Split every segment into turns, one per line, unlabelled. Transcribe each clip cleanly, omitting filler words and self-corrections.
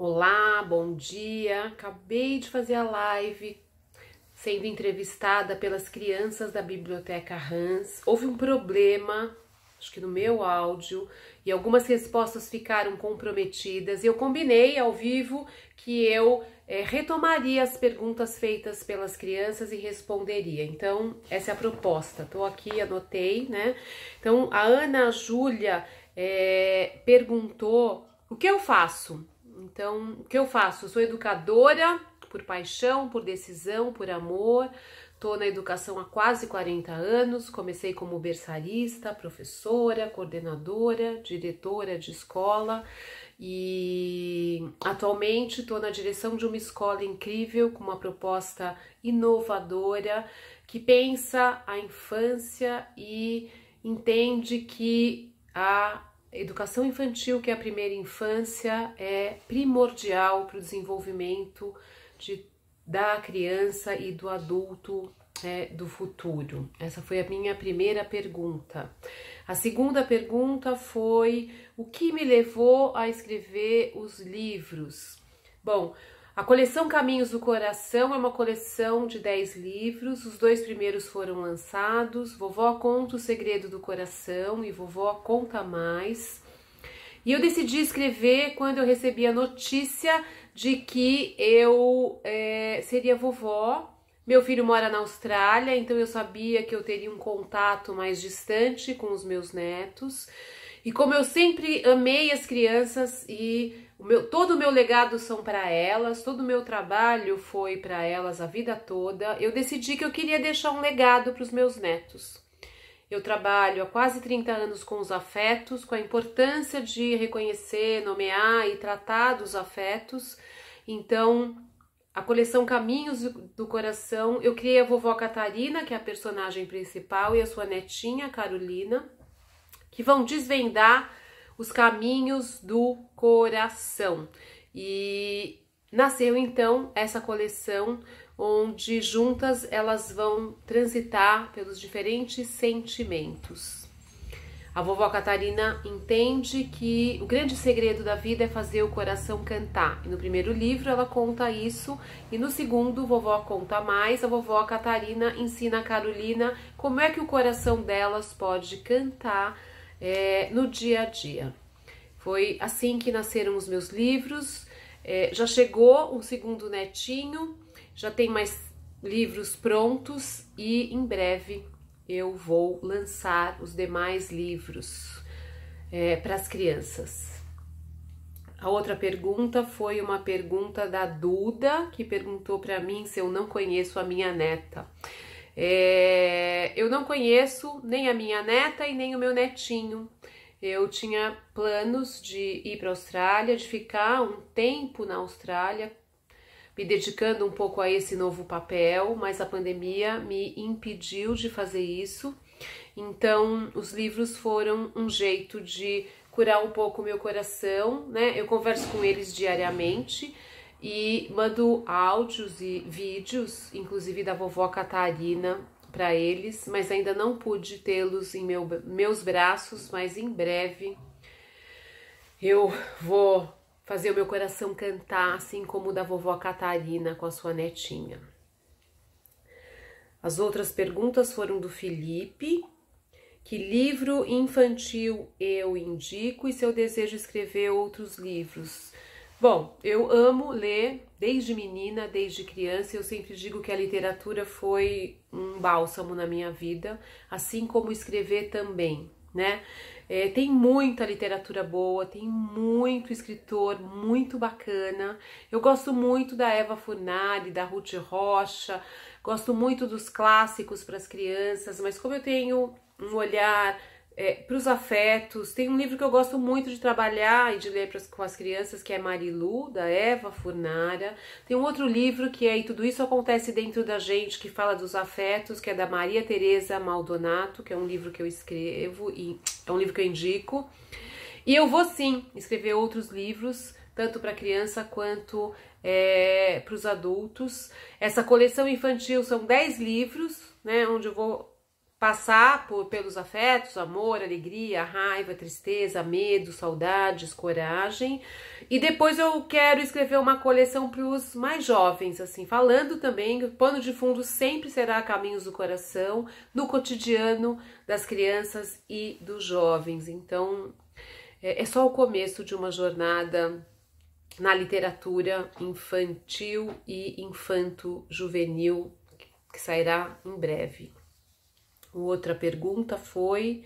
Olá, bom dia. Acabei de fazer a live sendo entrevistada pelas crianças da Biblioteca Hans. Houve um problema, acho que no meu áudio, e algumas respostas ficaram comprometidas. Eu combinei ao vivo que eu retomaria as perguntas feitas pelas crianças e responderia. Então, essa é a proposta. Estou aqui, anotei, né? Então, a Ana Júlia perguntou o que eu faço. Então, o que eu faço? Eu sou educadora por paixão, por decisão, por amor. Estou na educação há quase 40 anos. Comecei como berçarista, professora, coordenadora, diretora de escola. E atualmente estou na direção de uma escola incrível, com uma proposta inovadora, que pensa a infância e entende que a educação infantil, que é a primeira infância, é primordial para o desenvolvimento da criança e do adulto do futuro. Essa foi a minha primeira pergunta. A segunda pergunta foi o que me levou a escrever os livros. Bom, a coleção Caminhos do Coração é uma coleção de 10 livros, os 2 primeiros foram lançados, Vovó Conta o Segredo do Coração e Vovó Conta Mais. E eu decidi escrever quando eu recebi a notícia de que eu seria vovó. Meu filho mora na Austrália, então eu sabia que eu teria um contato mais distante com os meus netos. E como eu sempre amei as crianças e todo o meu legado são para elas, todo o meu trabalho foi para elas a vida toda, eu decidi que eu queria deixar um legado para os meus netos. Eu trabalho há quase 30 anos com os afetos, com a importância de reconhecer, nomear e tratar dos afetos. Então, a coleção Caminhos do Coração, eu criei a vovó Catarina, que é a personagem principal, e a sua netinha, Carolina, que vão desvendar os caminhos do coração. E nasceu então essa coleção onde juntas elas vão transitar pelos diferentes sentimentos. A vovó Catarina entende que o grande segredo da vida é fazer o coração cantar. E no primeiro livro ela conta isso, e no segundo, Vovó Conta Mais, a vovó Catarina ensina a Carolina como é que o coração delas pode cantar no dia a dia. Foi assim que nasceram os meus livros. Já chegou um segundo netinho, já tem mais livros prontos e em breve eu vou lançar os demais livros para as crianças. A outra pergunta foi uma pergunta da Duda, que perguntou para mim se eu não conheço a minha neta. Eu não conheço nem a minha neta e nem o meu netinho. Eu tinha planos de ir para a Austrália, de ficar um tempo na Austrália, me dedicando um pouco a esse novo papel, mas a pandemia me impediu de fazer isso. Então, os livros foram um jeito de curar um pouco o meu coração, né? Eu converso com eles diariamente e mando áudios e vídeos, inclusive da vovó Catarina, para eles, mas ainda não pude tê-los em meus braços, mas em breve eu vou fazer o meu coração cantar, assim como o da vovó Catarina com a sua netinha. As outras perguntas foram do Felipe. Que livro infantil eu indico e se eu desejo escrever outros livros? Bom, eu amo ler desde menina, desde criança. Eu sempre digo que a literatura foi um bálsamo na minha vida, assim como escrever também, né? Tem muita literatura boa, tem muito escritor muito bacana. Eu gosto muito da Eva Furnari, da Ruth Rocha, gosto muito dos clássicos para as crianças, mas como eu tenho um olhar para os afetos, tem um livro que eu gosto muito de trabalhar e de ler com as crianças, que é Marilu, da Eva Furnara. Tem um outro livro que é E Tudo Isso Acontece Dentro da Gente, que fala dos afetos, que é da Maria Tereza Maldonato, que é um livro que eu escrevo e é um livro que eu indico. E eu vou sim escrever outros livros, tanto para criança quanto para os adultos. Essa coleção infantil são 10 livros, né, onde eu vou passar pelos afetos, amor, alegria, raiva, tristeza, medo, saudades, coragem. E depois eu quero escrever uma coleção para os mais jovens, assim, falando também que o pano de fundo sempre será Caminhos do Coração, no cotidiano das crianças e dos jovens. Então, é só o começo de uma jornada na literatura infantil e infanto-juvenil, que sairá em breve. Outra pergunta foi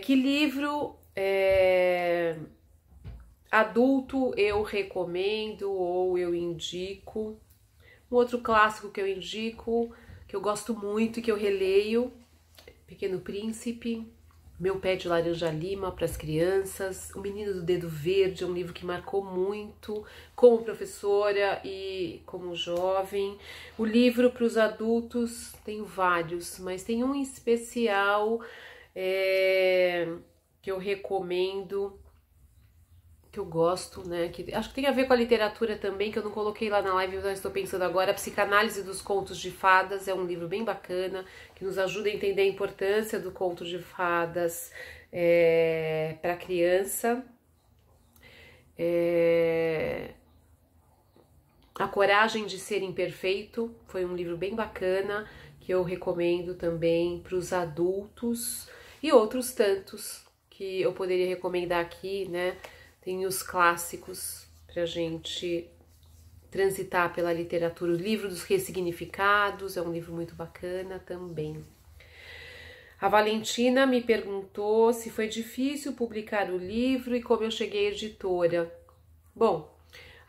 que livro adulto eu recomendo ou eu indico. Um outro clássico que eu indico, que eu gosto muito e que eu releio, Pequeno Príncipe, Meu Pé de Laranja Lima para as crianças, O Menino do Dedo Verde, é um livro que marcou muito como professora e como jovem. O livro para os adultos, tenho vários, mas tem um em especial que eu recomendo, que eu gosto, né? Que acho que tem a ver com a literatura também, que eu não coloquei lá na live, mas estou pensando agora. A Psicanálise dos Contos de Fadas é um livro bem bacana, que nos ajuda a entender a importância do conto de fadas para a criança. A Coragem de Ser Imperfeito foi um livro bem bacana, que eu recomendo também para os adultos, e outros tantos que eu poderia recomendar aqui, né? Tem os clássicos pra gente transitar pela literatura. O Livro dos Ressignificados é um livro muito bacana também. A Valentina me perguntou se foi difícil publicar o livro e como eu cheguei à editora. Bom,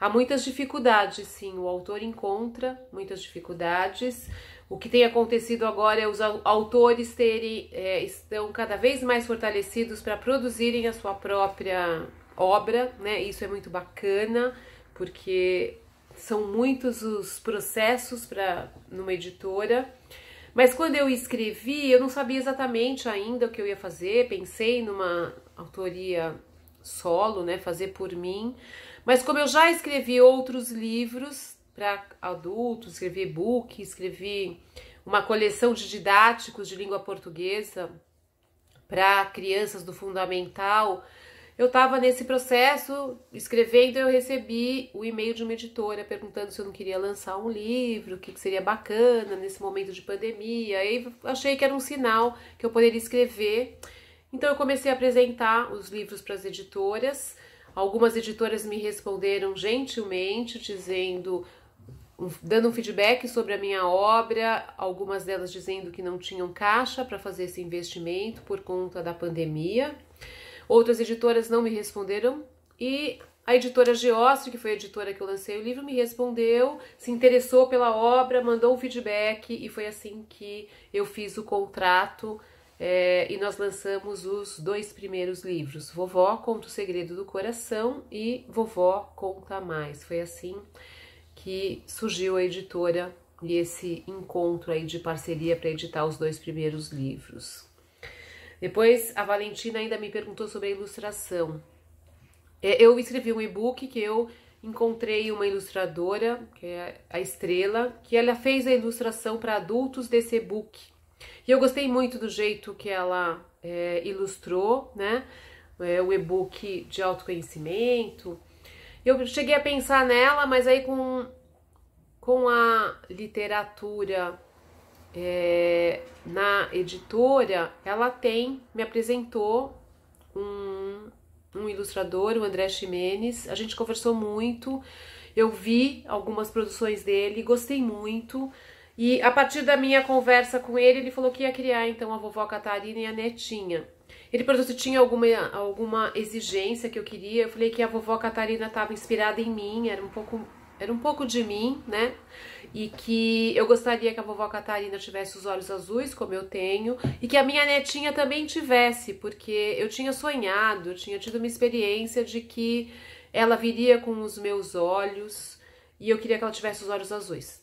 há muitas dificuldades, sim. O autor encontra muitas dificuldades. O que tem acontecido agora é os autores estão cada vez mais fortalecidos para produzirem a sua própria obra, né? Isso é muito bacana, porque são muitos os processos numa editora. Mas quando eu escrevi, eu não sabia exatamente ainda o que eu ia fazer. Pensei numa autoria solo, né? Fazer por mim. Mas como eu já escrevi outros livros para adultos, escrevi e-book, escrevi uma coleção de didáticos de língua portuguesa para crianças do fundamental. Eu estava nesse processo, escrevendo, eu recebi o e-mail de uma editora perguntando se eu não queria lançar um livro, o que seria bacana nesse momento de pandemia. Aí achei que era um sinal que eu poderia escrever. Então eu comecei a apresentar os livros para as editoras. Algumas editoras me responderam gentilmente, dando um feedback sobre a minha obra, algumas delas dizendo que não tinham caixa para fazer esse investimento por conta da pandemia. Outras editoras não me responderam e a editora Geostre, que foi a editora que eu lancei o livro, me respondeu, se interessou pela obra, mandou um feedback e foi assim que eu fiz o contrato e nós lançamos os 2 primeiros livros, Vovó Conta o Segredo do Coração e Vovó Conta Mais. Foi assim que surgiu a editora e esse encontro aí de parceria para editar os 2 primeiros livros. Depois, a Valentina ainda me perguntou sobre a ilustração. Eu escrevi um e-book que eu encontrei uma ilustradora, que é a Estrela, que ela fez a ilustração para adultos desse e-book. E eu gostei muito do jeito que ela ilustrou, né? O e-book de autoconhecimento. Eu cheguei a pensar nela, mas aí com a literatura na editora, ela me apresentou um ilustrador, o André Ximenes. A gente conversou muito, eu vi algumas produções dele, gostei muito. E a partir da minha conversa com ele, ele falou que ia criar então a Vovó Catarina e a Netinha. Ele perguntou se tinha alguma exigência que eu queria. Eu falei que a Vovó Catarina estava inspirada em mim, era um pouco de mim, né? E que eu gostaria que a Vovó Catarina tivesse os olhos azuis, como eu tenho, e que a minha netinha também tivesse, porque eu tinha sonhado, eu tinha tido uma experiência de que ela viria com os meus olhos, e eu queria que ela tivesse os olhos azuis.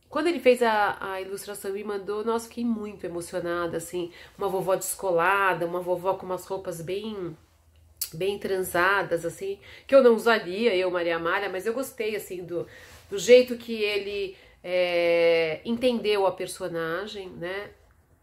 Quando ele fez a ilustração e me mandou, nossa, fiquei muito emocionada, assim, uma vovó descolada, uma vovó com umas roupas bem transadas, assim, que eu não usaria, eu, Maria Amália, mas eu gostei, assim, do jeito que ele entendeu a personagem, né?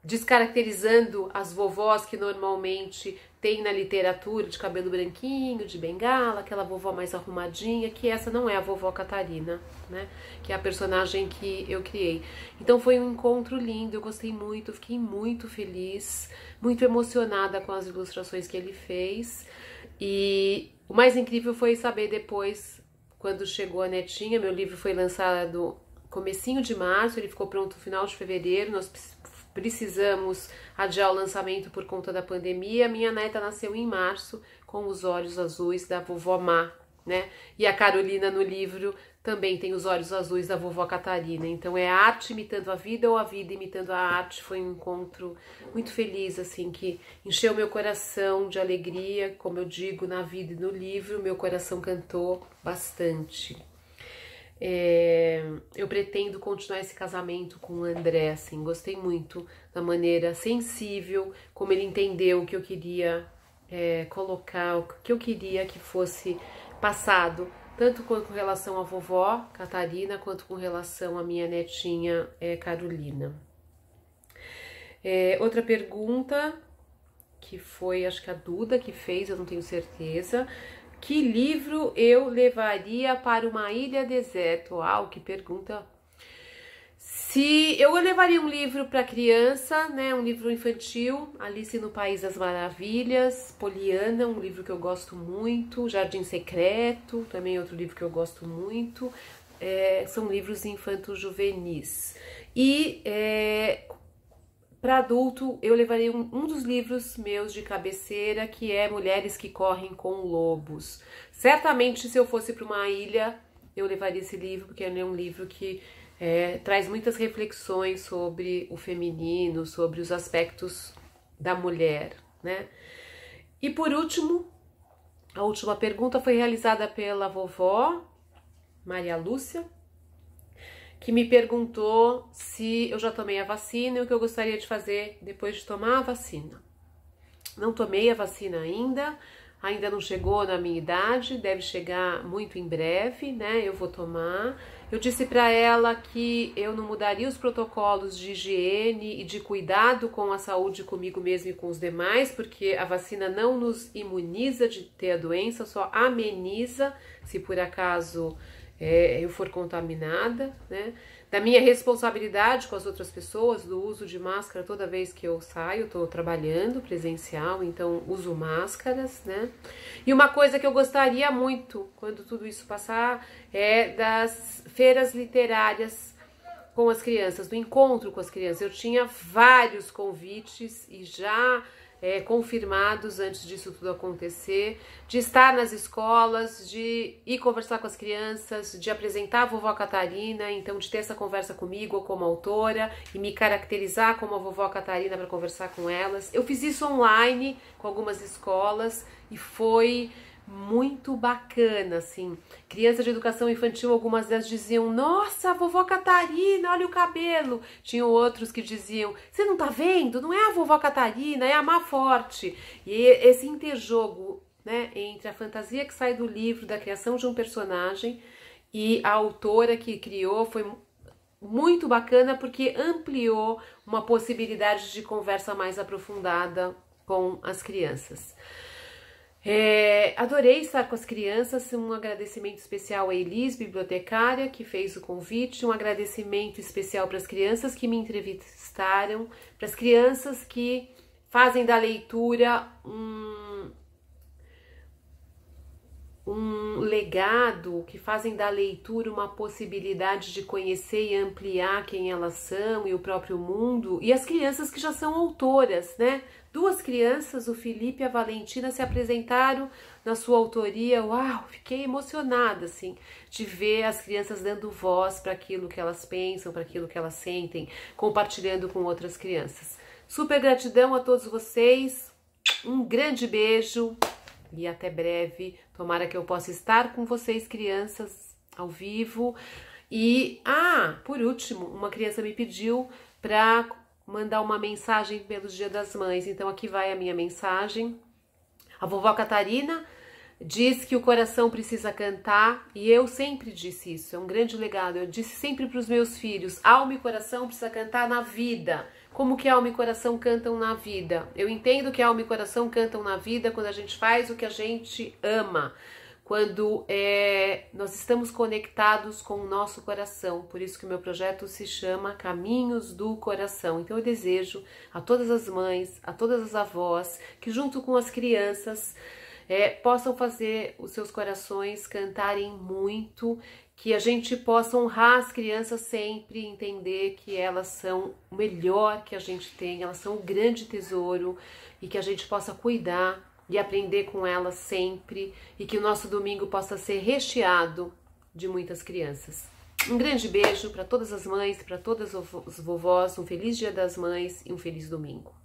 descaracterizando as vovós que normalmente tem na literatura, de cabelo branquinho, de bengala, aquela vovó mais arrumadinha, que essa não é a vovó Catarina, né? Que é a personagem que eu criei. Então foi um encontro lindo, eu gostei muito, fiquei muito feliz, muito emocionada com as ilustrações que ele fez. E o mais incrível foi saber depois, quando chegou a netinha, meu livro foi lançado comecinho de março, ele ficou pronto no final de fevereiro, nós precisamos adiar o lançamento por conta da pandemia. Minha neta nasceu em março com os olhos azuis da vovó Má, né? E a Carolina no livro também tem os olhos azuis da vovó Catarina. Então é a arte imitando a vida ou a vida imitando a arte. Foi um encontro muito feliz, assim, que encheu meu coração de alegria, como eu digo, na vida e no livro. Meu coração cantou bastante. Eu pretendo continuar esse casamento com o André, assim, gostei muito da maneira sensível, como ele entendeu o que eu queria colocar, o que eu queria que fosse passado, tanto com relação à vovó Catarina, quanto com relação à minha netinha Carolina. Outra pergunta, que foi, acho que a Duda que fez, eu não tenho certeza. Que livro eu levaria para uma ilha deserta? Uau, que pergunta! Eu levaria um livro para criança, né? Um livro infantil, Alice no País das Maravilhas, Poliana, um livro que eu gosto muito, Jardim Secreto, também outro livro que eu gosto muito. São livros infanto-juvenis. E para adulto, eu levaria um dos livros meus de cabeceira, que é Mulheres que Correm com Lobos. Certamente, se eu fosse para uma ilha, eu levaria esse livro, porque ele é um livro que traz muitas reflexões sobre o feminino, sobre os aspectos da mulher, né? E por último, a última pergunta foi realizada pela vovó Maria Lúcia, que me perguntou se eu já tomei a vacina e o que eu gostaria de fazer depois de tomar a vacina. Não tomei a vacina ainda não chegou na minha idade, deve chegar muito em breve, né? Eu vou tomar. Eu disse para ela que eu não mudaria os protocolos de higiene e de cuidado com a saúde comigo mesmo e com os demais, porque a vacina não nos imuniza de ter a doença, só ameniza se por acaso eu for contaminada, né? Da minha responsabilidade com as outras pessoas, do uso de máscara toda vez que eu saio, estou trabalhando presencial, então uso máscaras, né? E uma coisa que eu gostaria muito, quando tudo isso passar, é das feiras literárias com as crianças, do encontro com as crianças. Eu tinha vários convites e já confirmados antes disso tudo acontecer, de estar nas escolas, de ir conversar com as crianças, de apresentar a vovó Catarina, então de ter essa conversa comigo como autora e me caracterizar como a vovó Catarina para conversar com elas. Eu fiz isso online com algumas escolas e foi muito bacana, assim. Crianças de educação infantil, algumas delas diziam: nossa, a vovó Catarina, olha o cabelo. Tinham outros que diziam: você não tá vendo? Não é a vovó Catarina, é a Má Forte. E esse interjogo, né, entre a fantasia que sai do livro, da criação de um personagem, e a autora que criou, foi muito bacana, porque ampliou uma possibilidade de conversa mais aprofundada com as crianças. Adorei estar com as crianças, um agradecimento especial a Elis, bibliotecária, que fez o convite, um agradecimento especial para as crianças que me entrevistaram, para as crianças que fazem da leitura um legado, que fazem da leitura uma possibilidade de conhecer e ampliar quem elas são e o próprio mundo, e as crianças que já são autoras, né? 2 crianças, o Felipe e a Valentina, se apresentaram na sua autoria. Uau, fiquei emocionada, assim, de ver as crianças dando voz para aquilo que elas pensam, para aquilo que elas sentem, compartilhando com outras crianças. Super gratidão a todos vocês, um grande beijo e até breve. Tomara que eu possa estar com vocês, crianças, ao vivo. E, por último, uma criança me pediu para mandar uma mensagem pelo Dia das Mães, então aqui vai a minha mensagem. A vovó Catarina diz que o coração precisa cantar, e eu sempre disse isso, é um grande legado. Eu disse sempre para os meus filhos: alma e coração precisa cantar na vida, Como que alma e coração cantam na vida? Eu entendo que alma e coração cantam na vida quando a gente faz o que a gente ama, quando nós estamos conectados com o nosso coração. Por isso que o meu projeto se chama Caminhos do Coração. Então eu desejo a todas as mães, a todas as avós, que junto com as crianças possam fazer os seus corações cantarem muito, que a gente possa honrar as crianças sempre, entender que elas são o melhor que a gente tem, elas são um grande tesouro e que a gente possa cuidar e aprender com elas sempre, e que o nosso domingo possa ser recheado de muitas crianças. Um grande beijo para todas as mães, para todas as vovós, um feliz Dia das Mães e um feliz domingo.